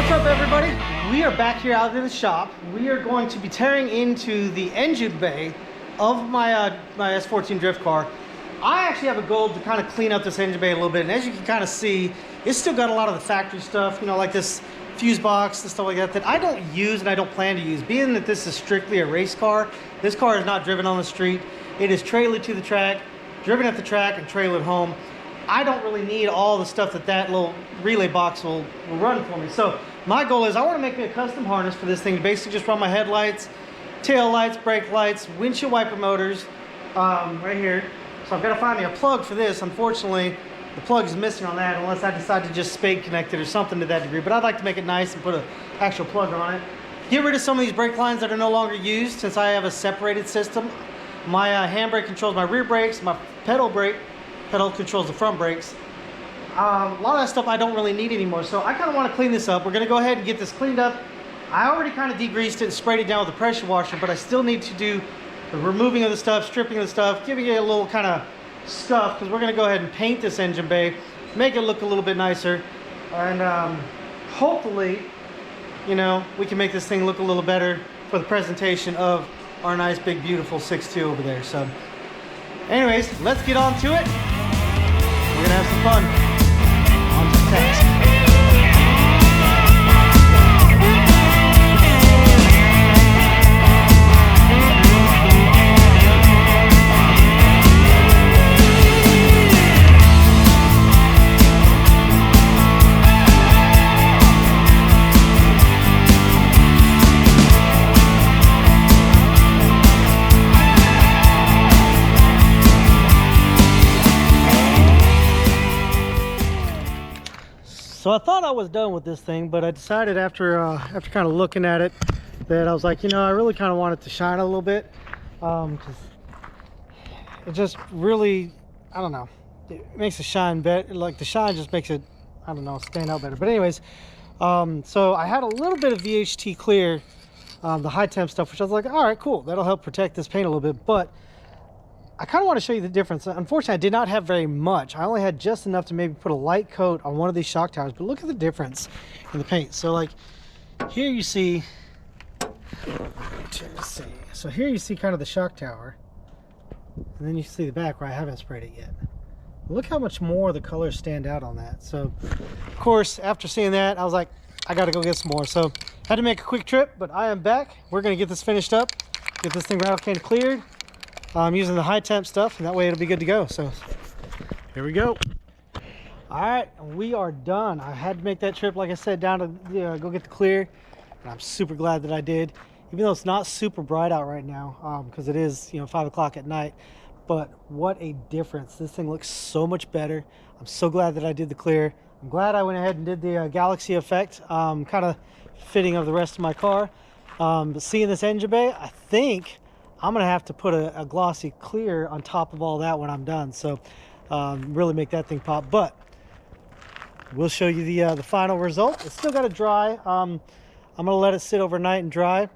What's up, everybody? We are back here out in the shop. We are going to be tearing into the engine bay of my my S14 drift car. I actually have a goal to kind of clean up this engine bay a little bit, and as you can kind of see, it's still got a lot of the factory stuff, you know, like this fuse box and stuff like that I don't use and I don't plan to use. Being that this is strictly a race car, this car is not driven on the street. It is trailered to the track, driven at the track, and trailered home. I don't really need all the stuff that little relay box will run for me. So my goal is I want to make me a custom harness for this thing to basically just run my headlights, tail lights, brake lights, windshield wiper motors, right here. So I've got to find me a plug for this. Unfortunately, the plug is missing on that unless I decide to just spade connect it or something to that degree. But I'd like to make it nice and put an actual plug on it. Get rid of some of these brake lines that are no longer used since I have a separated system. My handbrake controls my rear brakes, my pedal controls the front brakes. A lot of that stuff I don't really need anymore, so I kind of want to clean this up. We're going to go ahead and get this cleaned up. I already kind of degreased it and sprayed it down with a pressure washer, but I still need to do the removing of the stuff, stripping of the stuff, giving it a little kind of stuff, because we're going to go ahead and paint this engine bay, make it look a little bit nicer, and hopefully, you know, we can make this thing look a little better for the presentation of our nice big beautiful 6.2 over there. So anyways, let's get on to it. We're gonna have some fun on this task. So I thought I was done with this thing, but I decided after kind of looking at it that I was like, you know, I really kind of want it to shine a little bit, because it just really, I don't know, it makes it shine better. Like the shine just makes it, I don't know, stand out better. But anyways, so I had a little bit of VHT clear, the high temp stuff, which I was like, all right, cool, that'll help protect this paint a little bit. But I kind of want to show you the difference. Unfortunately, I did not have very much. I only had just enough to maybe put a light coat on one of these shock towers, but look at the difference in the paint. So like here you see, so here you see kind of the shock tower, and then you see the back where I haven't sprayed it yet. Look how much more the colors stand out on that. So of course, after seeing that, I was like, I got to go get some more. So had to make a quick trip, but I am back. We're going to get this finished up, get this thing rattle can cleared. I'm using the high temp stuff, and that way it'll be good to go. So here we go. All right, we are done. I had to make that trip, like I said, down to go get the clear, and I'm super glad that I did, even though it's not super bright out right now, because it is, you know, 5 o'clock at night. But what a difference. This thing looks so much better. I'm so glad that I did the clear. I'm glad I went ahead and did the galaxy effect, kind of fitting of the rest of my car. But seeing this engine bay, I think I'm gonna have to put a glossy clear on top of all that when I'm done, so really make that thing pop. But we'll show you the final result. It's still got to dry. I'm gonna let it sit overnight and dry.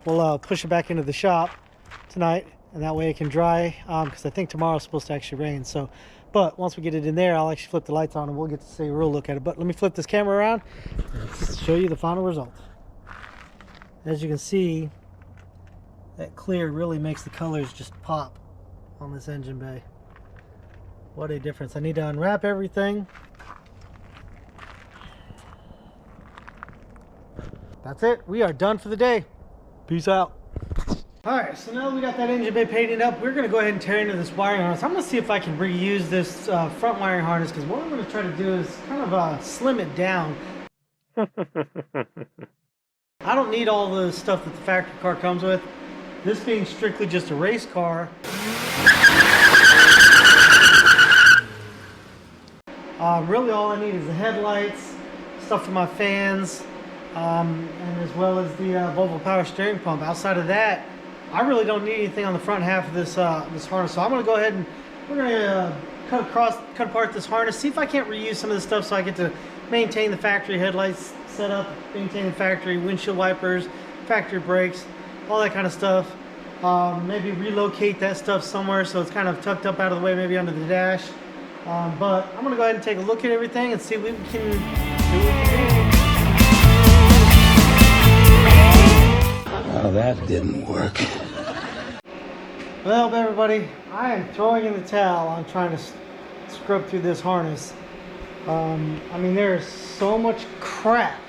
We'll push it back into the shop tonight, and that way it can dry, because I think tomorrow's supposed to actually rain. So, but once we get it in there, I'll actually flip the lights on and we'll get to see a real look at it. But let me flip this camera around and show you the final result. As you can see, that clear really makes the colors just pop on this engine bay. What a difference. I need to unwrap everything. That's it. We are done for the day. Peace out. Alright, so now we got that engine bay painted up, we're going to go ahead and tear into this wiring harness. I'm going to see if I can reuse this front wiring harness, because what I'm going to try to do is kind of slim it down. I don't need all the stuff that the factory car comes with. This being strictly just a race car, really all I need is the headlights, stuff for my fans, and as well as the Volvo power steering pump. Outside of that, I really don't need anything on the front half of this this harness. So I'm going to go ahead and we're going to cut apart this harness, see if I can't reuse some of this stuff so I get to maintain the factory headlights setup, maintain the factory windshield wipers, factory brakes, all that kind of stuff. Maybe relocate that stuff somewhere so it's kind of tucked up out of the way, maybe under the dash. But I'm going to go ahead and take a look at everything and see what we can do. Well, that didn't work. Well, everybody, I am throwing in the towel on trying to scrub through this harness. I mean, there is so much crap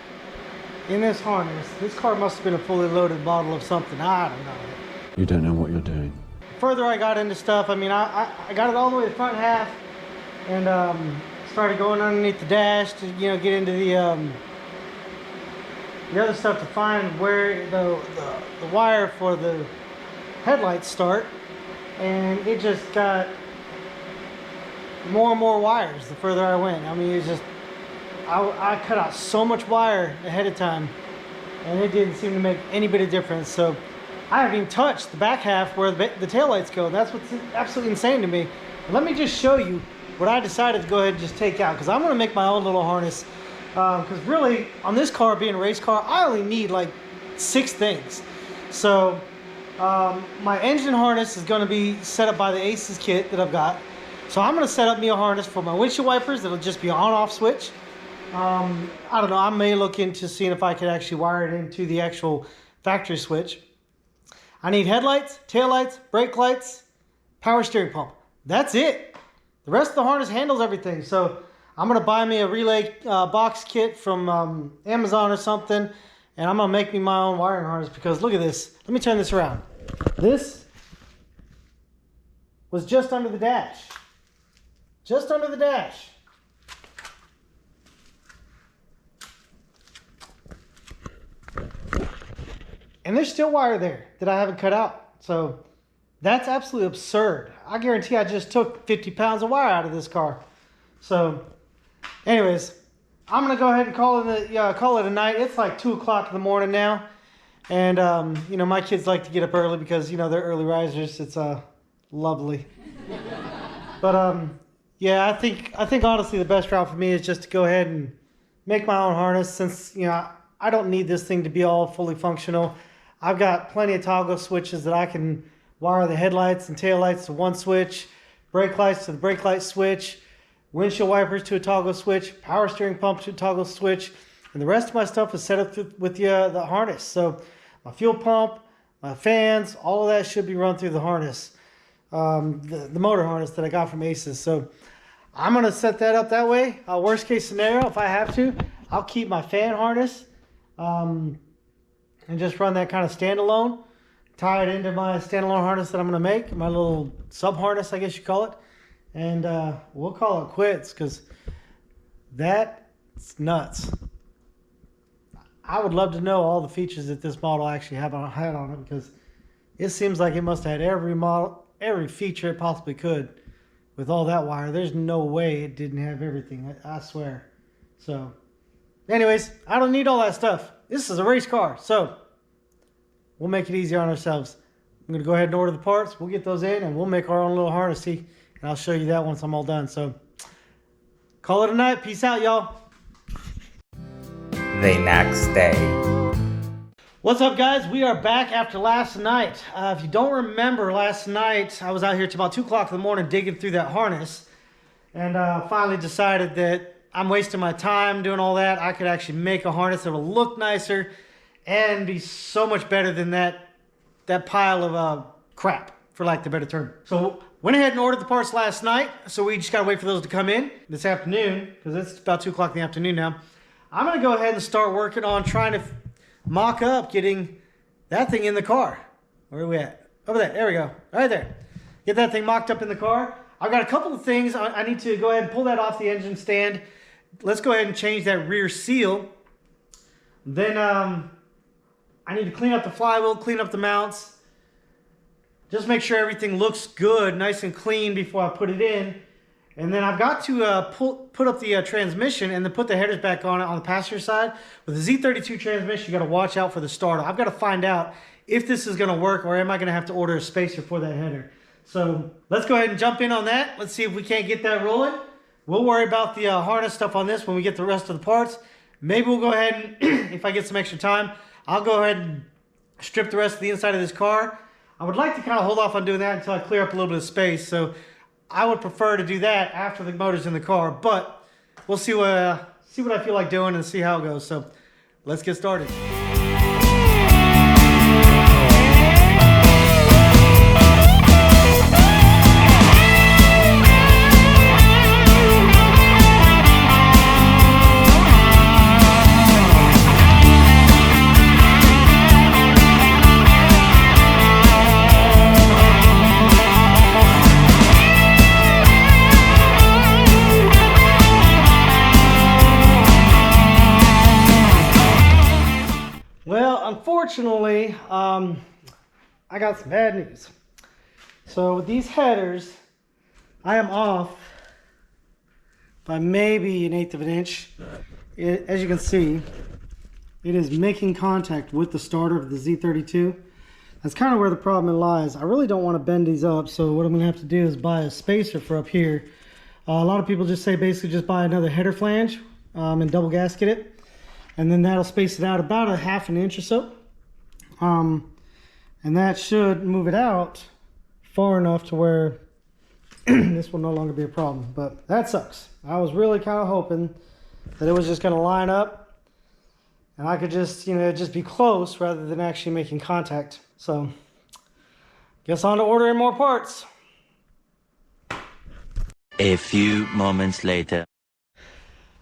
in this harness. This car must have been a fully loaded bottle of something. I don't know. You don't know what you're doing. Further I got into stuff, I mean, I got it all the way to the front half and started going underneath the dash to, you know, get into the other stuff to find where the wire for the headlights start. And it just got more and more wires the further I went. I mean, it's just, I cut out so much wire ahead of time and it didn't seem to make any bit of difference. So I haven't even touched the back half where the taillights go. That's what's absolutely insane to me. But let me just show you what I decided to go ahead and just take out, because I'm going to make my own little harness. Because really, on this car being a race car, I only need like 6 things. So my engine harness is going to be set up by the Aces kit that I've got. So I'm going to set up me a harness for my windshield wipers. That'll just be an on-off switch. I don't know. I may look into seeing if I could actually wire it into the actual factory switch. I need headlights, taillights, brake lights, power steering pump. That's it. The rest of the harness handles everything. So I'm going to buy me a relay box kit from Amazon or something. And I'm going to make me my own wiring harness, because look at this. Let me turn this around. This was just under the dash. Just under the dash. And there's still wire there that I haven't cut out. So that's absolutely absurd. I guarantee I just took 50 pounds of wire out of this car. So anyways, I'm going to go ahead and call it a night. It's like 2 o'clock in the morning now. And, you know, my kids like to get up early because, you know, they're early risers. It's lovely. But, yeah, I think honestly the best route for me is just to go ahead and make my own harness, since, you know, I don't need this thing to be all fully functional. I've got plenty of toggle switches that I can wire the headlights and taillights to one switch, brake lights to the brake light switch, windshield wipers to a toggle switch, power steering pump to a toggle switch, and the rest of my stuff is set up with the harness. So my fuel pump, my fans, all of that should be run through the harness, the motor harness that I got from Aces. So I'm going to set that up that way. Worst case scenario, if I have to, I'll keep my fan harness and just run that kind of standalone, tie it into my standalone harness that I'm going to make, my little sub harness, I guess you call it. And we'll call it quits, because that's nuts. I would love to know all the features that this model actually had on it, because it seems like it must have had every feature it possibly could with all that wire. There's no way it didn't have everything, I swear. So anyways, I don't need all that stuff. This is a race car, so we'll make it easy on ourselves. I'm going to go ahead and order the parts. We'll get those in, and we'll make our own little harness. See, and I'll show you that once I'm all done. So call it a night. Peace out, y'all. The next day. What's up, guys? We are back after last night. If you don't remember, last night I was out here till about 2 o'clock in the morning digging through that harness, and finally decided that I'm wasting my time doing all that. I could actually make a harness that will look nicer and be so much better than that pile of crap, for lack of a better term. So went ahead and ordered the parts last night. So we just gotta wait for those to come in this afternoon, because it's about 2 o'clock in the afternoon now. I'm gonna go ahead and start working on trying to mock up getting that thing in the car. Where are we at? Over there. There we go. Right there. Get that thing mocked up in the car. I've got a couple of things. I need to go ahead and pull that off the engine stand. Let's go ahead and change that rear seal. Then I need to clean up the flywheel, clean up the mounts. Just make sure everything looks good, nice and clean before I put it in. And then I've got to put up the transmission and then put the headers back on it on the passenger side. With the Z32 transmission, you got to watch out for the starter. I've got to find out if this is going to work, or am I going to have to order a spacer for that header. So let's go ahead and jump in on that. Let's see if we can't get that rolling. We'll worry about the harness stuff on this when we get the rest of the parts. Maybe we'll go ahead and, if I get some extra time, I'll go ahead and strip the rest of the inside of this car. I would like to kind of hold off on doing that until I clear up a little bit of space. So I would prefer to do that after the motor's in the car, but we'll see what I feel like doing and see how it goes. So let's get started. unfortunately, I got some bad news. So with these headers, I am off by maybe 1/8 of an inch. As you can see, it is making contact with the starter of the Z32. That's kind of where the problem lies. I really don't want to bend these up, so what I'm going to have to do is buy a spacer for up here. A lot of people just say basically just buy another header flange and double gasket it, and then that'll space it out about 1/2 inch or so. And that should move it out far enough to where this will no longer be a problem. But that sucks. I was really kind of hoping that it was just going to line up and I could just, just be close rather than actually making contact. So, guess on to ordering more parts. A few moments later.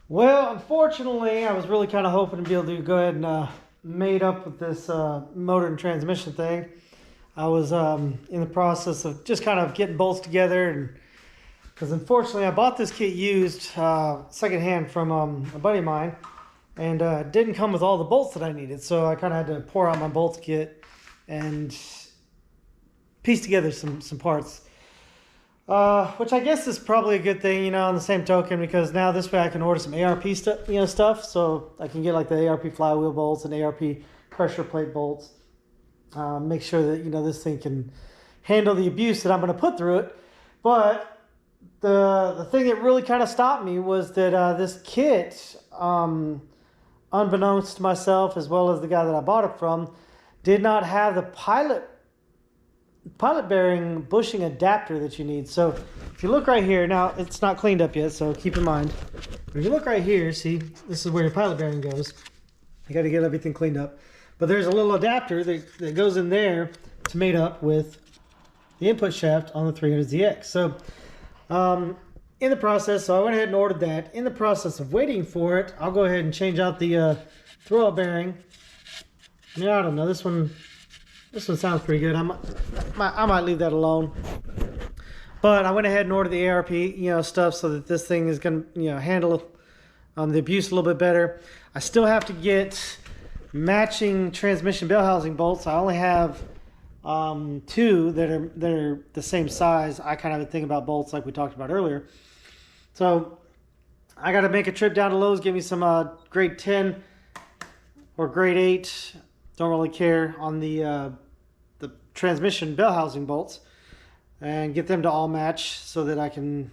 Well, unfortunately, I was really kind of hoping to be able to go ahead and mate up with this motor and transmission thing. I was in the process of just kind of getting bolts together, and because unfortunately I bought this kit used secondhand from a buddy of mine, and it didn't come with all the bolts that I needed, so I kind of had to pour out my bolts kit and piece together some parts, which I guess is probably a good thing, on the same token, because now this way I can order some ARP stuff, so I can get like the ARP flywheel bolts and ARP pressure plate bolts. Make sure that this thing can handle the abuse that I'm going to put through it. But the thing that really kind of stopped me was that this kit, unbeknownst to myself as well as the guy that I bought it from, did not have the pilot bearing bushing adapter that you need. So if you look right here, now it's not cleaned up yet, so keep in mind. But if you look right here, see, this is where your pilot bearing goes. You got to get everything cleaned up. But there's a little adapter that goes in there to mate up with the input shaft on the 300ZX. So in the process, so I went ahead and ordered that. In the process of waiting for it, I'll go ahead and change out the throwout bearing. Yeah, I don't know. This one sounds pretty good. I might leave that alone. But I went ahead and ordered the ARP, stuff so that this thing is going to, handle the abuse a little bit better. I still have to get matching transmission bell housing bolts. I only have 2 that are the same size. I kind of have a thing about bolts like we talked about earlier. So I got to make a trip down to Lowe's, get me some grade 10 or grade 8. Don't really care on the transmission bell housing bolts, and get them to all match so that I can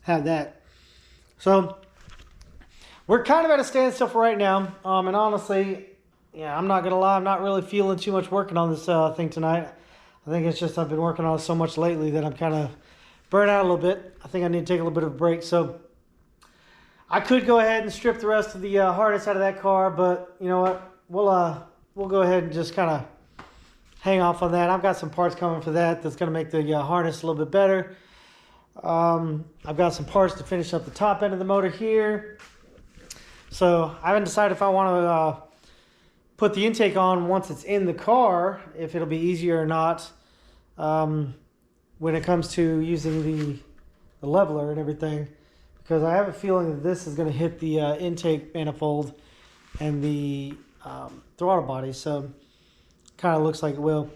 have that. So we're kind of at a standstill for right now. And honestly, yeah, I'm not gonna lie, I'm not really feeling too much working on this thing tonight. I think it's just I've been working on it so much lately that I'm kind of burnt out a little bit. I think I need to take a little bit of a break. So I could go ahead and strip the rest of the harness out of that car, but you know what? We'll go ahead and just kind of hang off on that. I've got some parts coming for that's going to make the harness a little bit better. I've got some parts to finish up the top end of the motor here. So I haven't decided if I want to put the intake on once it's in the car, if it'll be easier or not when it comes to using the leveler and everything. Because I have a feeling that this is going to hit the intake manifold and the throttle body, so kind of looks like it will.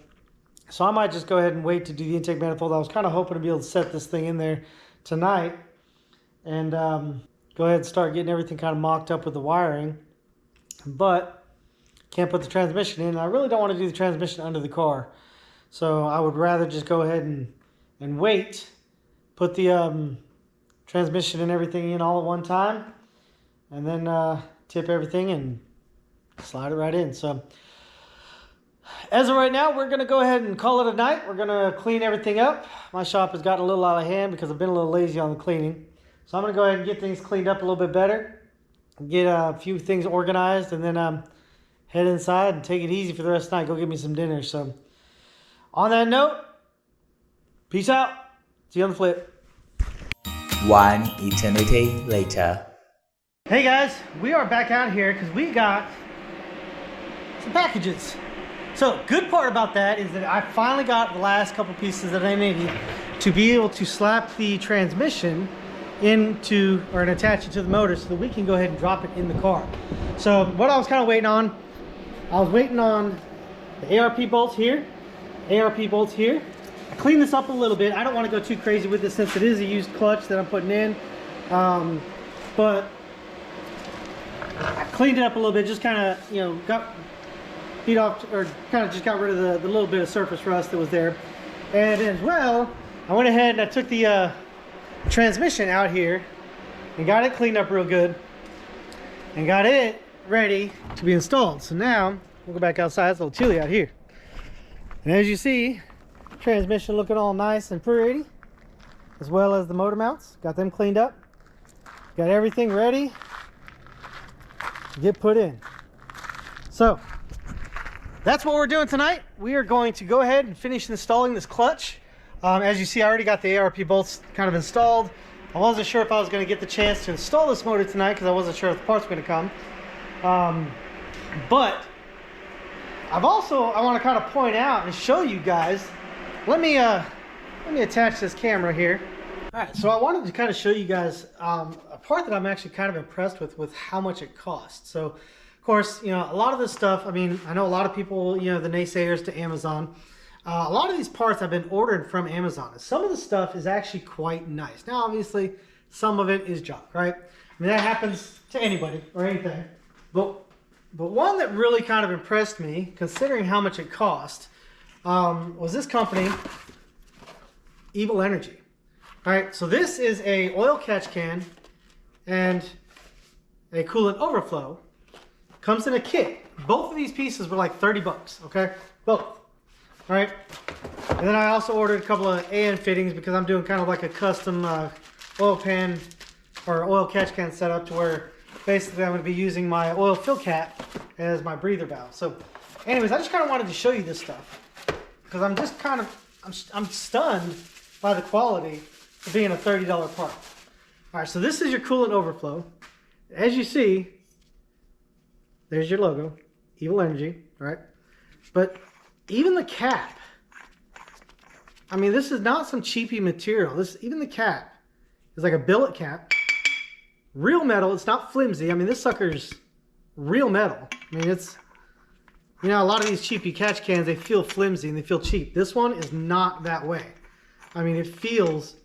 So I might just go ahead and wait to do the intake manifold. I was kind of hoping to be able to set this thing in there tonight and go ahead and start getting everything kind of mocked up with the wiring, but can't put the transmission in. I really don't want to do the transmission under the car, so I would rather just go ahead and wait, put the transmission and everything in all at one time, and then tip everything and slide it right in. So as of right now, we're going to go ahead and call it a night. We're going to clean everything up. My shop has gotten a little out of hand because I've been a little lazy on the cleaning. So I'm going to go ahead and get things cleaned up a little bit better, get a few things organized, and then head inside and take it easy for the rest of the night. Go get me some dinner. So on that note, peace out. See you on the flip. One eternity later. Hey guys, we are back out here because we got some packages. So good part about that is that I finally got the last couple pieces that I needed to be able to slap the transmission into or attach it to the motor so that we can go ahead and drop it in the car. So what I was kind of waiting on I was waiting on the ARP bolts here, ARP bolts here. I cleaned this up a little bit. I don't want to go too crazy with this since it is a used clutch that I'm putting in. But I cleaned it up a little bit, just kind of, you know, got beat off, or kind of just got rid of the little bit of surface rust that was there. And as well, I went ahead and I took the transmission out here and got it cleaned up real good and got it ready to be installed. So now we'll go back outside. It's a little chilly out here. And as you see, transmission looking all nice and pretty, as well as the motor mounts. Got them cleaned up. Got everything ready to get put in. So that's what we're doing tonight. We are going to go ahead and finish installing this clutch. As you see, I already got the ARP bolts kind of installed. I wasn't sure if I was going to get the chance to install this motor tonight because I wasn't sure if the parts were going to come. But I want to kind of point out and show you guys. Let me attach this camera here. All right, so I wanted to kind of show you guys a part that I'm actually kind of impressed with how much it costs. So, of course, you know, a lot of this stuff, I mean, I know a lot of people, you know, the naysayers to Amazon. A lot of these parts I've been ordering from Amazon. Some of the stuff is actually quite nice. Now, obviously, some of it is junk, right? I mean, that happens to anybody or anything. But one that really kind of impressed me, considering how much it cost, was this company, Evil Energy. All right, so this is a oil catch can and a coolant overflow. Comes in a kit. Both of these pieces were like 30 bucks, okay? Both. All right. And then I also ordered a couple of AN fittings because I'm doing kind of like a custom oil pan or oil catch can setup to where basically I'm going to be using my oil fill cap as my breather valve. So anyways, I just kind of wanted to show you this stuff because I'm just kind of, I'm stunned by the quality of being a $30 part. All right, so this is your coolant overflow. As you see, there's your logo, Evil Energy, right? But even the cap, I mean, this is not some cheapy material. Even the cap is like a billet cap, real metal. It's not flimsy. I mean, this sucker's real metal. I mean, it's, you know, a lot of these cheapy catch cans, they feel flimsy and they feel cheap. This one is not that way. I mean, it feels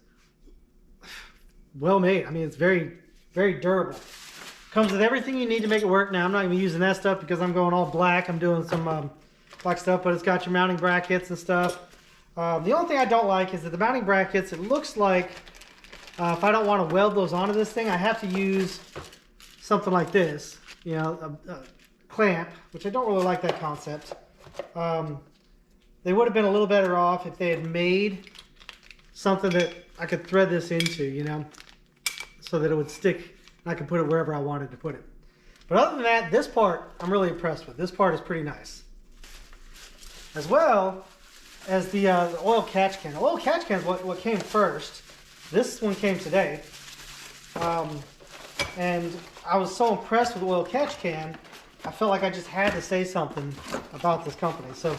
well made. I mean, it's very, very durable. Comes with everything you need to make it work. Now, I'm not even using that stuff because I'm going all black. I'm doing some black stuff, but it's got your mounting brackets and stuff. The only thing I don't like is that the mounting brackets, it looks like if I don't want to weld those onto this thing, I have to use something like this, you know, a clamp, which I don't really like that concept. They would have been a little better off if they had made something that I could thread this into, you know, so that it would stick and I could put it wherever I wanted to put it. But other than that, this part I'm really impressed with. This part is pretty nice. As well as the oil catch can. The oil catch can is what came first. This one came today. And I was so impressed with the oil catch can, I felt like I just had to say something about this company. So,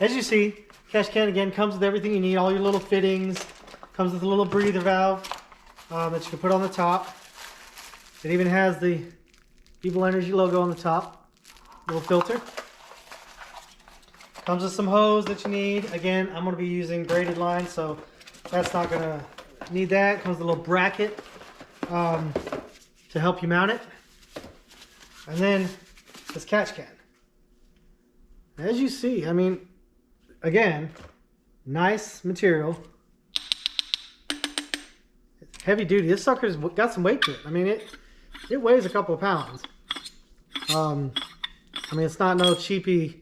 as you see, catch can again comes with everything you need, all your little fittings. Comes with a little breather valve that you can put on the top. It even has the Evil Energy logo on the top. Little filter. Comes with some hose that you need. Again, I'm going to be using braided line, so that's not going to need that. Comes with a little bracket to help you mount it. And then this catch can. As you see, I mean, again, nice material. Heavy duty. This sucker's got some weight to it. I mean, it weighs a couple of pounds. I mean, it's not no cheapy,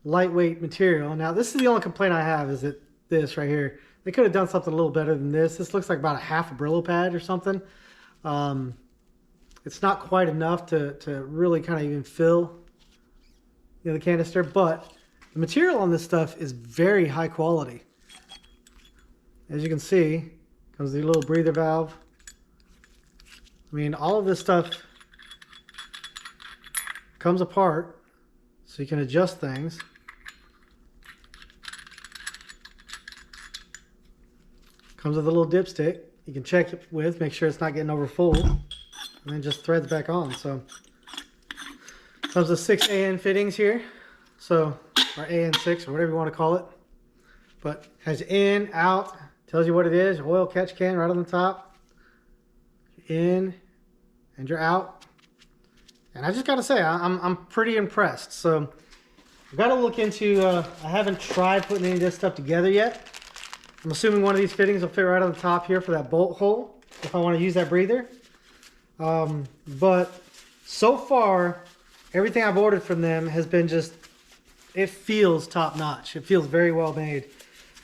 lightweight material. Now, this is the only complaint I have is that this right here. They could have done something a little better than this. This looks like about a half a Brillo pad or something. It's not quite enough to really kind of even fill, you know, the canister, but the material on this stuff is very high quality. As you can see, comes the little breather valve. I mean, all of this stuff comes apart so you can adjust things. Comes with a little dipstick you can check it with, make sure it's not getting over full, and then just threads back on. So comes with 6 AN fittings here. So, or AN6 or whatever you want to call it. But has in, out, tells you what it is. Oil catch can right on the top. In and you're out. And I just got to say, I'm pretty impressed. So I've got to look into, I haven't tried putting any of this stuff together yet. I'm assuming one of these fittings will fit right on the top here for that bolt hole if I want to use that breather. But so far, everything I've ordered from them has been just, it feels top notch. It feels very well made.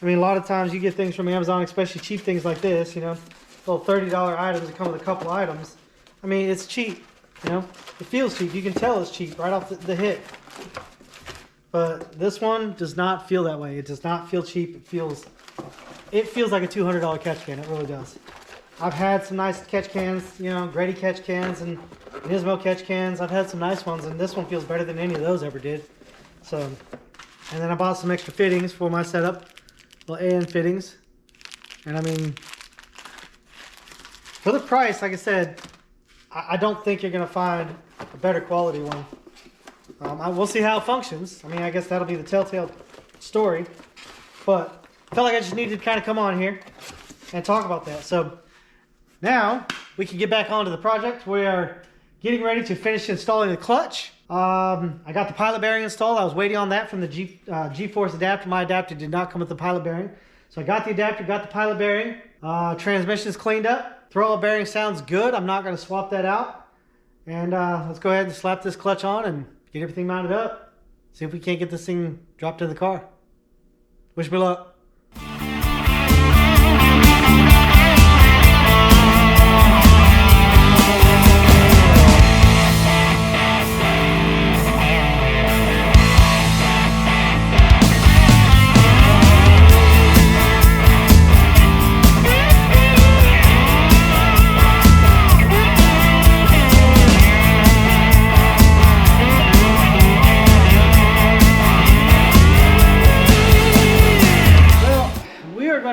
I mean, a lot of times you get things from Amazon, especially cheap things like this, you know, little $30 items that come with a couple items. I mean, it's cheap, you know, it feels cheap. You can tell it's cheap right off the hit. But this one does not feel that way. It does not feel cheap. It feels like a $200 catch can. It really does. I've had some nice catch cans, you know, Grady catch cans and Nismo catch cans. I've had some nice ones, and this one feels better than any of those ever did. So, and then I bought some extra fittings for my setup, little AN fittings. And I mean, for the price, like I said, I don't think you're going to find a better quality one. We'll see how it functions. I mean, I guess that'll be the telltale story. But I felt like I just needed to kind of come on here and talk about that. So now we can get back onto the project. We are getting ready to finish installing the clutch. I got the pilot bearing installed. I was waiting on that from the G-Force adapter. My adapter did not come with the pilot bearing. So I got the adapter, got the pilot bearing. Transmission is cleaned up. Throttle bearing sounds good. I'm not going to swap that out. And let's go ahead and slap this clutch on and get everything mounted up. See if we can't get this thing dropped in the car. Wish me luck.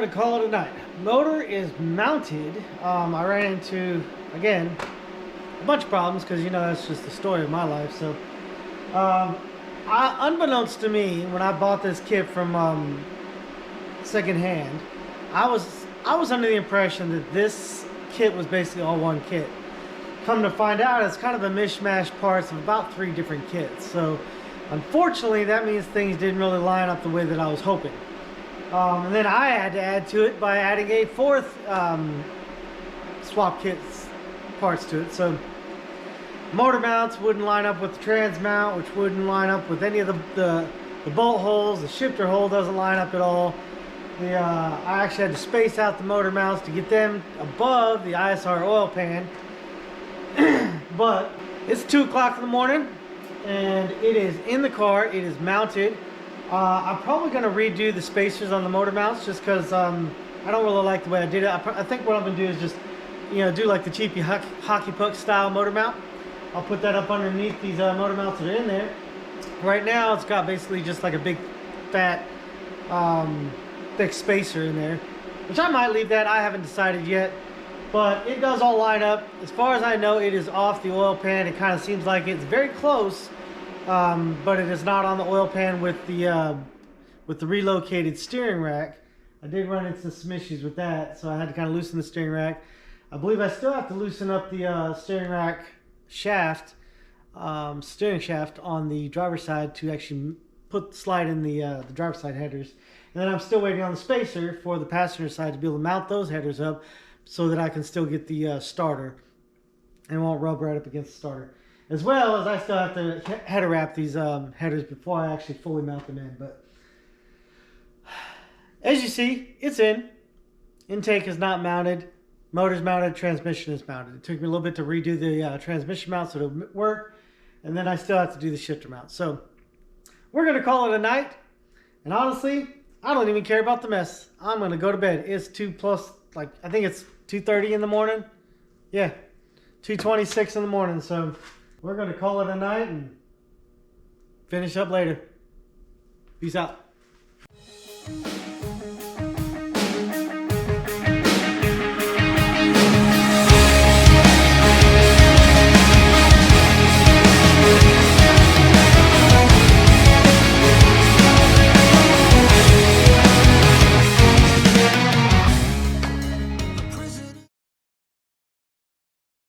To call it a night. Motor is mounted. I ran into, again, a bunch of problems because, you know, that's just the story of my life. So unbeknownst to me, when I bought this kit from secondhand, I was under the impression that this kit was basically all one kit. Come to find out, it's kind of a mishmash parts of about 3 different kits. So unfortunately, that means things didn't really line up the way that I was hoping. And then I had to add to it by adding a 4th swap kit parts to it. So motor mounts wouldn't line up with the trans mount, which wouldn't line up with any of the bolt holes. The shifter hole doesn't line up at all. I actually had to space out the motor mounts to get them above the ISR oil pan. But it's 2 o'clock in the morning and it is in the car. It is mounted. I'm probably going to redo the spacers on the motor mounts just because I don't really like the way I did it. I think what I'm going to do is just, you know, do like the cheapy hockey puck style motor mount. I'll put that up underneath these motor mounts that are in there. Right now it's got basically just like a big fat thick spacer in there, which I might leave that. I haven't decided yet, but it does all line up. As far as I know, it is off the oil pan. It kind of seems like it's very close. But it is not on the oil pan with the relocated steering rack. I did run into some issues with that, so I had to kind of loosen the steering rack. I believe I still have to loosen up the steering rack shaft, steering shaft on the driver's side to actually slide in the driver's side headers. And then I'm still waiting on the spacer for the passenger side to be able to mount those headers up so that I can still get the starter and won't rub right up against the starter. As well as I still have to header wrap these headers before I actually fully mount them in. But as you see, it's in. Intake is not mounted. Motor's mounted. Transmission is mounted. It took me a little bit to redo the transmission mount so it would work. And then I still have to do the shifter mount. So we're going to call it a night. And honestly, I don't even care about the mess. I'm going to go to bed. It's 2+, like, I think it's 2:30 in the morning. Yeah, 2:26 in the morning. So we're going to call it a night and finish up later. Peace out.